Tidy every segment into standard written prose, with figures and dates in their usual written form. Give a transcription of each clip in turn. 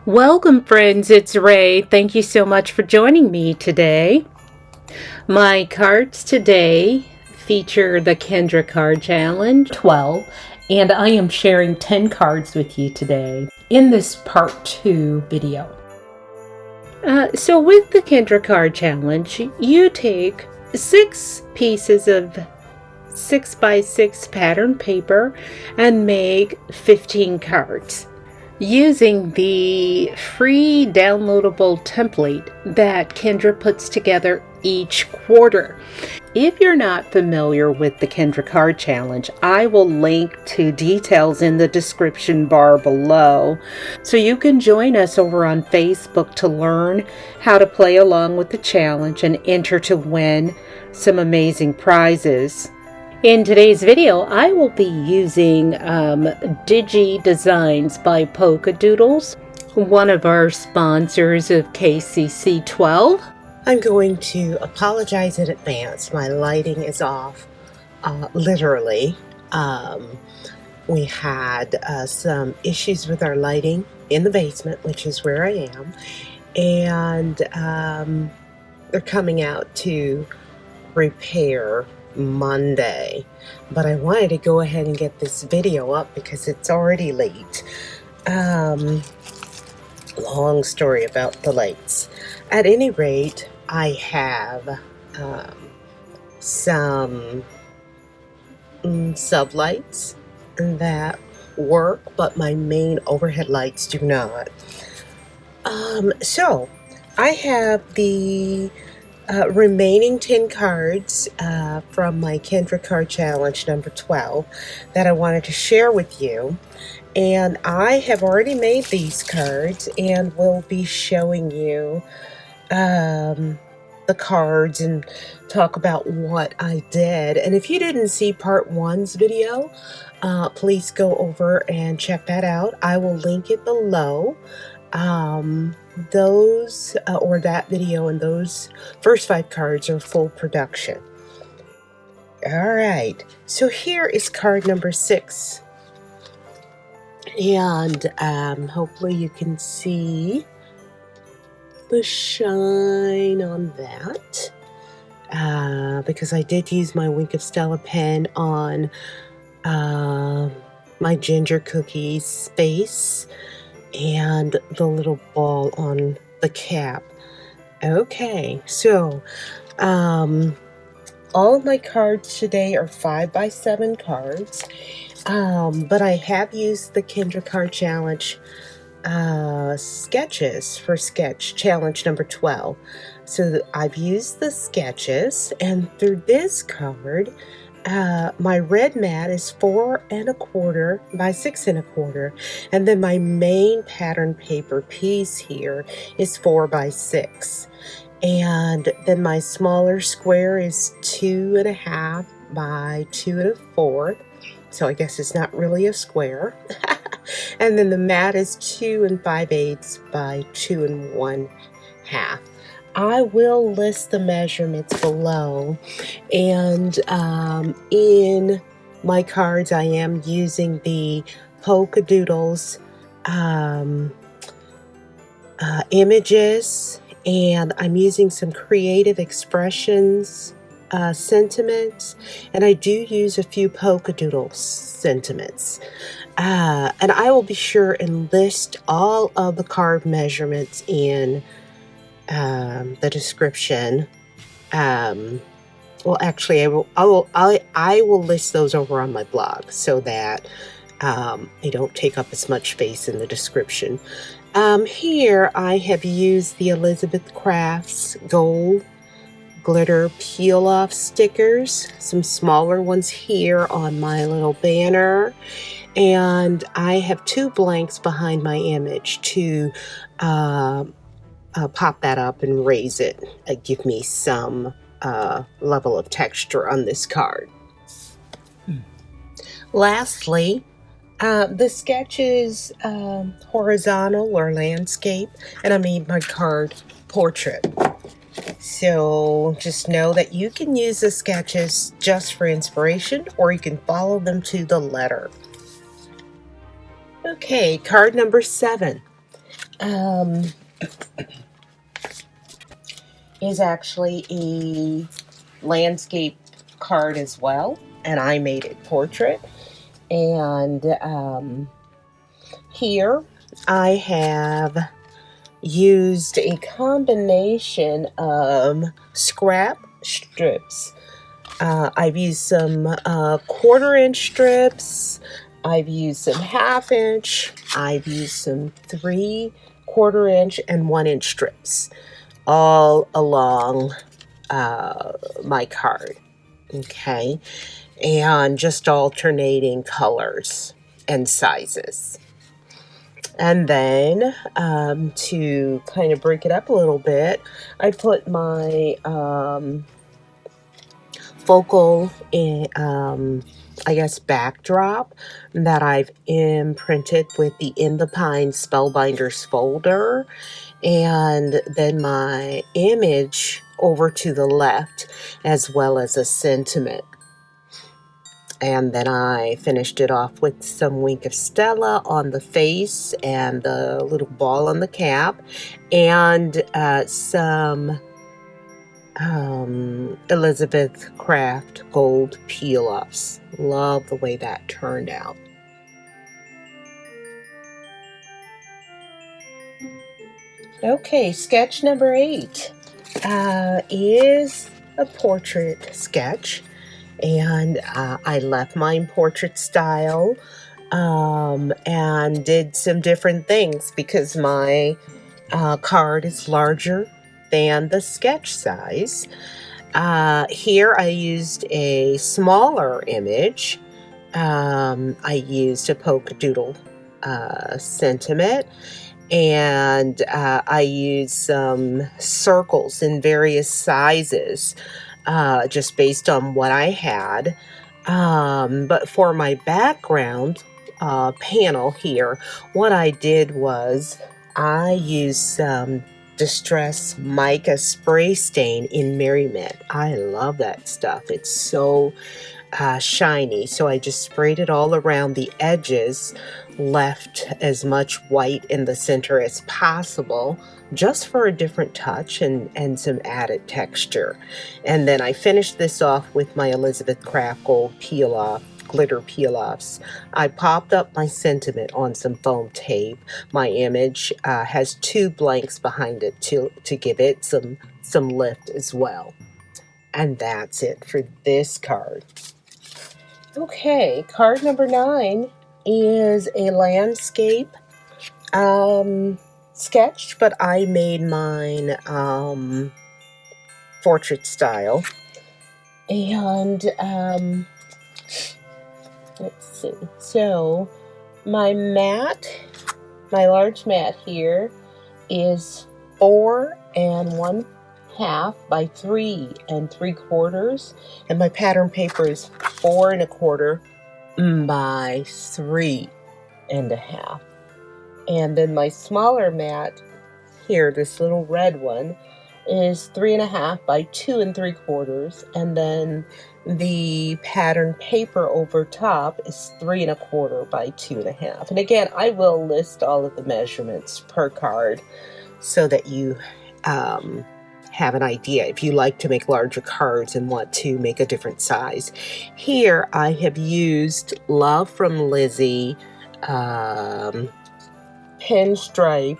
Welcome, friends. It's Ray. Thank you so much for joining me today. My cards today feature the Kendra Card Challenge 12, and I am sharing 10 cards with you today in this part 2 video. So with the Kendra Card Challenge, you take 6 pieces of 6x6 pattern paper and make 15 cards using the free downloadable template that Kendra puts together each quarter. If you're not familiar with the Kendra Card Challenge, I will link to details in the description bar below, so you can join us over on Facebook to learn how to play along with the challenge and enter to win some amazing prizes. In today's video, I will be using Digi Designs by Polka Doodles, one of our sponsors of KCC 12. I'm going to apologize in advance. My lighting is off, literally. We had some issues with our lighting in the basement, which is where I am, and they're coming out to repair Monday, but I wanted to go ahead and get this video up because it's already late. Long story about the lights. At any rate, I have some sublights that work, but my main overhead lights do not. So I have the remaining 10 cards from my Kendra Card Challenge number 12 that I wanted to share with you. And I have already made these cards and will be showing you the cards and talk about what I did. And if you didn't see part 1's video, please go over and check that out. I will link it below. Those or that video and those first 5 cards are full production. All right, so here is card number 6, and hopefully you can see the shine on that, because I did use my Wink of Stella pen on my ginger cookies face and the little ball on the cap. Okay, so all of my cards today are 5x7 cards, but I have used the Kendra Card Challenge sketches for sketch challenge number 12. So I've used the sketches, and through this card, my red mat is 4 1/4 by 6 1/4, and then my main pattern paper piece here is 4 by 6, and then my smaller square is 2 1/2 by 2 1/4, so I guess it's not really a square. And then the mat is 2 5/8 by 2 1/2. I will list the measurements below, and in my cards I am using the Polka Doodles images, and I'm using some Creative Expressions sentiments, and I do use a few Polka Doodles sentiments, and I will be sure and list all of the card measurements in the description. Well, actually, I will list those over on my blog so that they don't take up as much space in the description. Here I have used the Elizabeth Crafts Gold Glitter Peel Off stickers, some smaller ones here on my little banner, and I have 2 blanks behind my image to pop that up and raise it, give me some level of texture on this card. Lastly, the sketch is horizontal or landscape, and I made my card portrait. So just know that you can use the sketches just for inspiration, or you can follow them to the letter. Okay, card number 7. is actually a landscape card as well, and I made it portrait. And here I have used a combination of scrap strips. I've used some 1/4 inch strips. I've used some 1/2 inch. I've used some 3/4 inch and 1 inch strips all along my card. Okay. And just alternating colors and sizes. And then to kind of break it up a little bit, I put my focal I guess backdrop that I've imprinted with the In the Pine Spellbinders folder, and then my image over to the left, as well as a sentiment. And then I finished it off with some Wink of Stella on the face and the little ball on the cap, and some Elizabeth Craft gold peel-offs. Love the way that turned out. Okay, sketch number 8 is a portrait sketch. And I left mine portrait style and did some different things because my card is larger than the sketch size. Here I used a smaller image. I used a polka doodle sentiment, and I used some circles in various sizes. Just based on what I had. But for my background panel here, what I did was I used some Distress Mica spray stain in Merriment. I love that stuff. It's so shiny. So I just sprayed it all around the edges, left as much white in the center as possible, just for a different touch and some added texture. And then I finished this off with my Elizabeth Craft gold peel-off, glitter peel-offs. I popped up my sentiment on some foam tape. My image has 2 blanks behind it to give it some lift as well. And that's it for this card. Okay, card number 9 is a landscape sketch, but I made mine portrait style. And let's see. So my large mat here is 4 1/2 by 3 3/4, and my pattern paper is 4 1/4 by 3 1/2. And then my smaller mat here, this little red one, is 3 1/2 by 2 3/4, and then the pattern paper over top is 3 1/4 by 2 1/2. And again, I will list all of the measurements per card so that you have an idea if you like to make larger cards and want to make a different size. Here I have used Love from Lizzie pinstripe.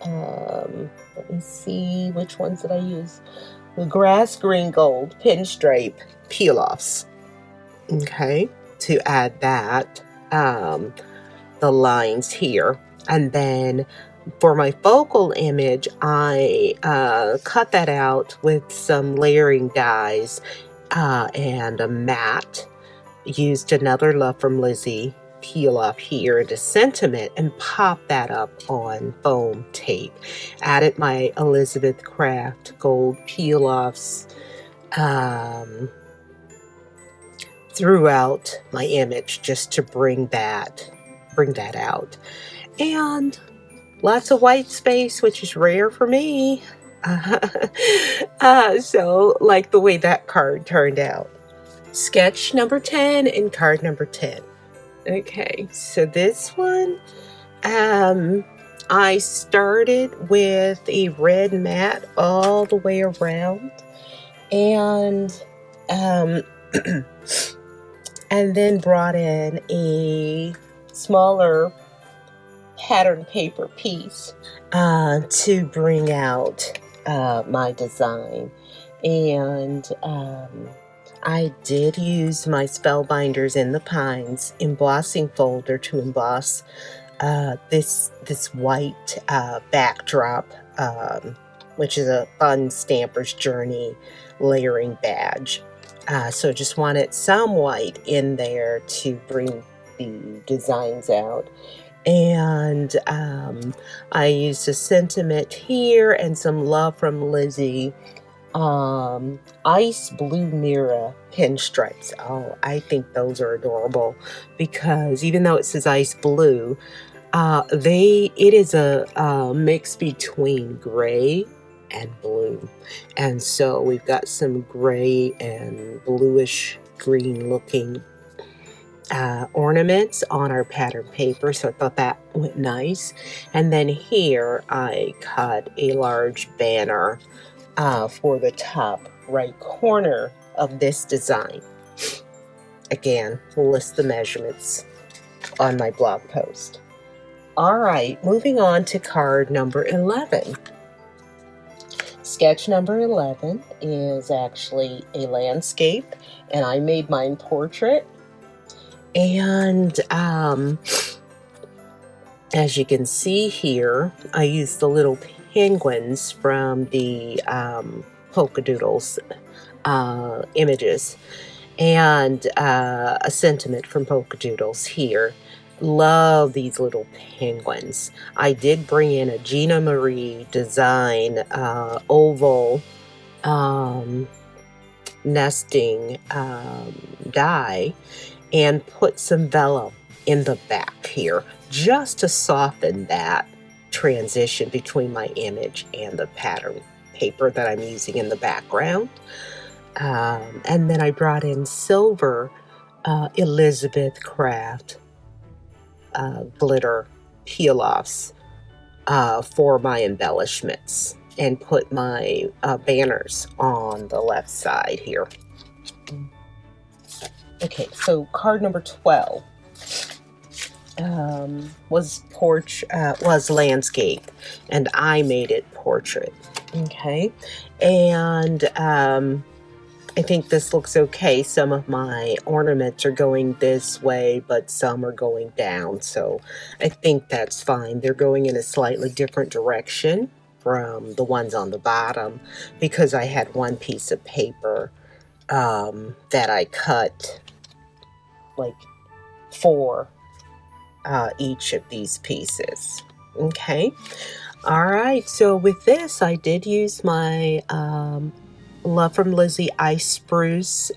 Let me see, which ones did I use? The grass green gold pinstripe peel-offs. Okay, to add that, the lines here. And then for my focal image, I cut that out with some layering dies and a mat. Used another Love from Lizzie peel off here into sentiment and pop that up on foam tape. Added my Elizabeth Craft gold peel offs throughout my image just to bring that out. And lots of white space, which is rare for me. So like the way that card turned out. Sketch number 10 and card number 10. Okay, so this one I started with a red mat all the way around, and um, and then brought in a smaller pattern paper piece to bring out my design. And I did use my Spellbinders in the Pines embossing folder to emboss this white backdrop, which is a fun Stamper's Journey layering badge. So just wanted some white in there to bring the designs out. And I used a sentiment here and some Love from Lizzie ice blue mirror pinstripes. Oh, I think those are adorable because even though it says ice blue, it is a mix between gray and blue. And so we've got some gray and bluish green looking ornaments on our pattern paper, so I thought that went nice. And then here I cut a large banner for the top right corner of this design. Again, we'll list the measurements on my blog post. All right, moving on to card number 11. Sketch number 11 is actually a landscape, and I made mine portrait. And as you can see here, I used the little penguins from the Polka Doodles images, and a sentiment from Polka Doodles here. Love these little penguins. I did bring in a Gina Marie design oval nesting die, and put some vellum in the back here just to soften that transition between my image and the pattern paper that I'm using in the background. And then I brought in silver Elizabeth Craft glitter peel-offs for my embellishments, and put my banners on the left side here. Okay, so card number 12 was landscape, and I made it portrait. Okay, and I think this looks okay. Some of my ornaments are going this way, but some are going down, so I think that's fine. They're going in a slightly different direction from the ones on the bottom because I had one piece of paper that I cut like 4 each of these pieces. Okay, all right, so with this I did use my Love from Lizzie Ice Spruce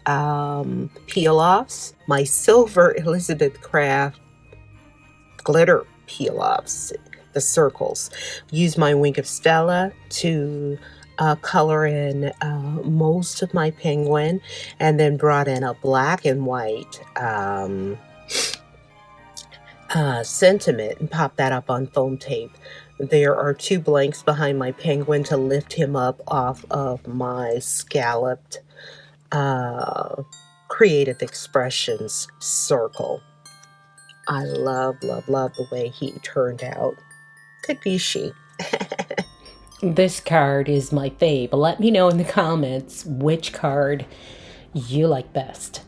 peel-offs, my silver Elizabeth Craft glitter peel-offs, the circles. Use my Wink of Stella to color in most of my penguin, and then brought in a black and white sentiment and popped that up on foam tape. There are 2 blanks behind my penguin to lift him up off of my scalloped Creative Expressions circle. I love, love, love the way he turned out. Could be she. This card is my fave. Let me know in the comments which card you like best.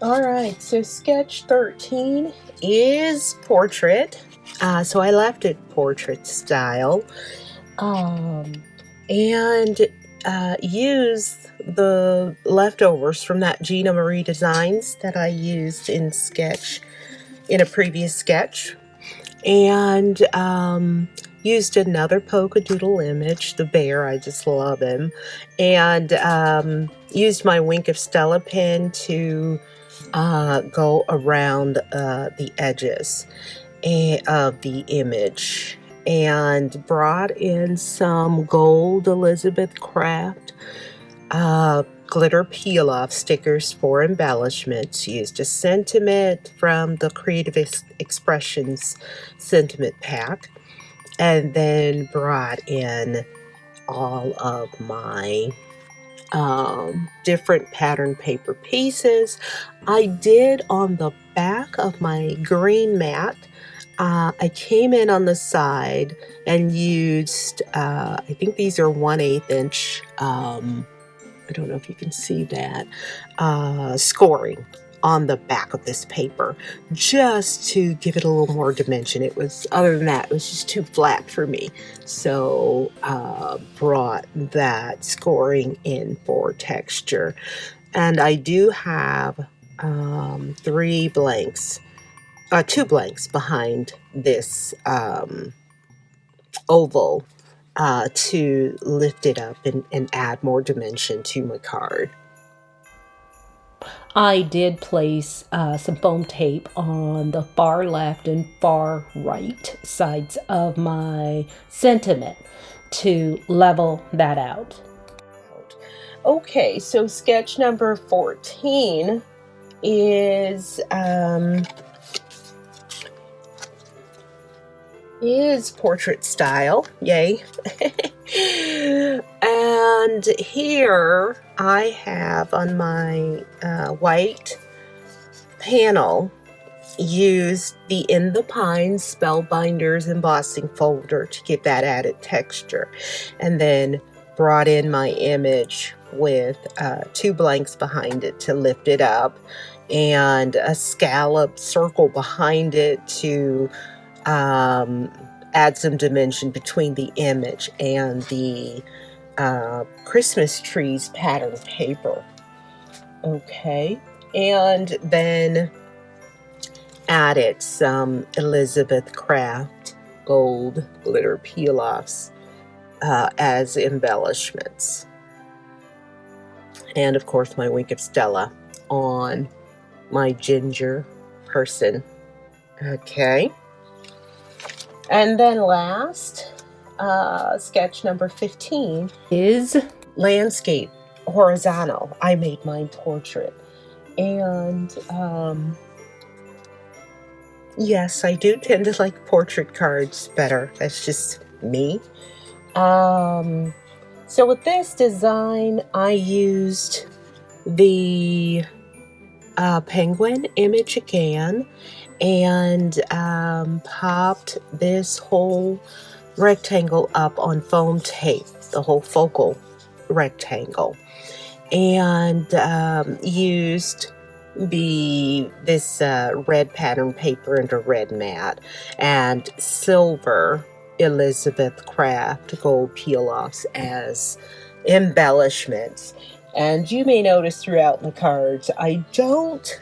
All right, so sketch 13 is portrait. So I left it portrait style, and used the leftovers from that Gina Marie Designs that I used in a previous sketch, and used another polka doodle image, the bear. I just love him, and used my Wink of Stella pen to go around the edges of the image, and brought in some gold Elizabeth Craft glitter peel-off stickers for embellishments. Used a sentiment from the Creative Expressions sentiment pack, and then brought in all of my different pattern paper pieces. I did on the back of my green mat, I came in on the side and used, I think these are 1/8 inch, I don't know if you can see that, scoring on the back of this paper, just to give it a little more dimension. It was, other than that, it was just too flat for me. So brought that scoring in for texture. And I do have 2 blanks behind this oval to lift it up and add more dimension to my card. I did place some foam tape on the far left and far right sides of my sentiment to level that out. Okay, so sketch number 14 is portrait style. Yay. And here I have on my white panel used the In the Pines Spellbinders embossing folder to give that added texture, and then brought in my image with 2 blanks behind it to lift it up, and a scallop circle behind it to add some dimension between the image and the Christmas trees pattern paper. Okay, and then added some Elizabeth Craft gold glitter peel-offs as embellishments. And of course my Wink of Stella on my ginger person. Okay. And then last, sketch number 15 is landscape horizontal. I made mine portrait. And yes, I do tend to like portrait cards better. That's just me. So with this design, I used the penguin image again, and popped this whole rectangle up on foam tape, the whole focal rectangle, and used this red pattern paper and a red mat and silver Elizabeth Craft gold peel-offs as embellishments. And you may notice throughout the cards, I don't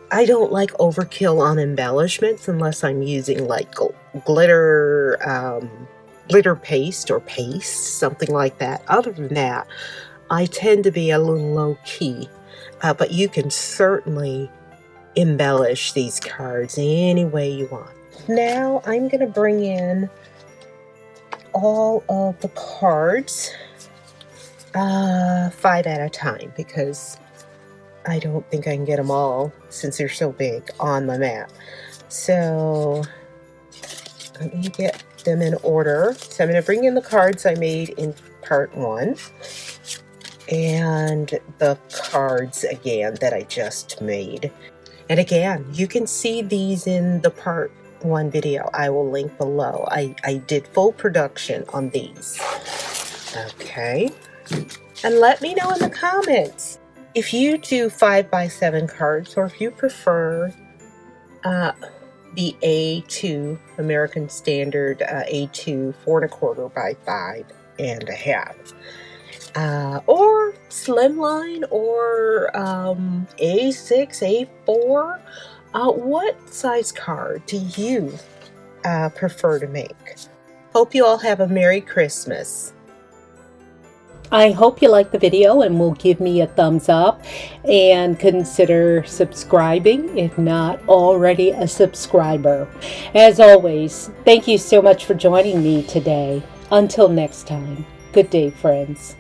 like overkill on embellishments unless I'm using like glitter paste or paste, something like that. Other than that, I tend to be a little low key, but you can certainly embellish these cards any way you want. Now I'm going to bring in all of the cards 5 at a time, because I don't think I can get them all, since they're so big, on my mat. So let me get them in order. So I'm going to bring in the cards I made in part 1, and the cards again that I just made. And again, you can see these in the part 1 video. I will link below. I did full production on these. Okay. And let me know in the comments if you do 5x7 cards, or if you prefer the A2 American Standard A2 4¼ by 5½, or slimline, or A6, A4. What size card do you prefer to make? Hope you all have a Merry Christmas. I hope you liked the video and will give me a thumbs up, and consider subscribing if not already a subscriber. As always, thank you so much for joining me today. Until next time, good day, friends.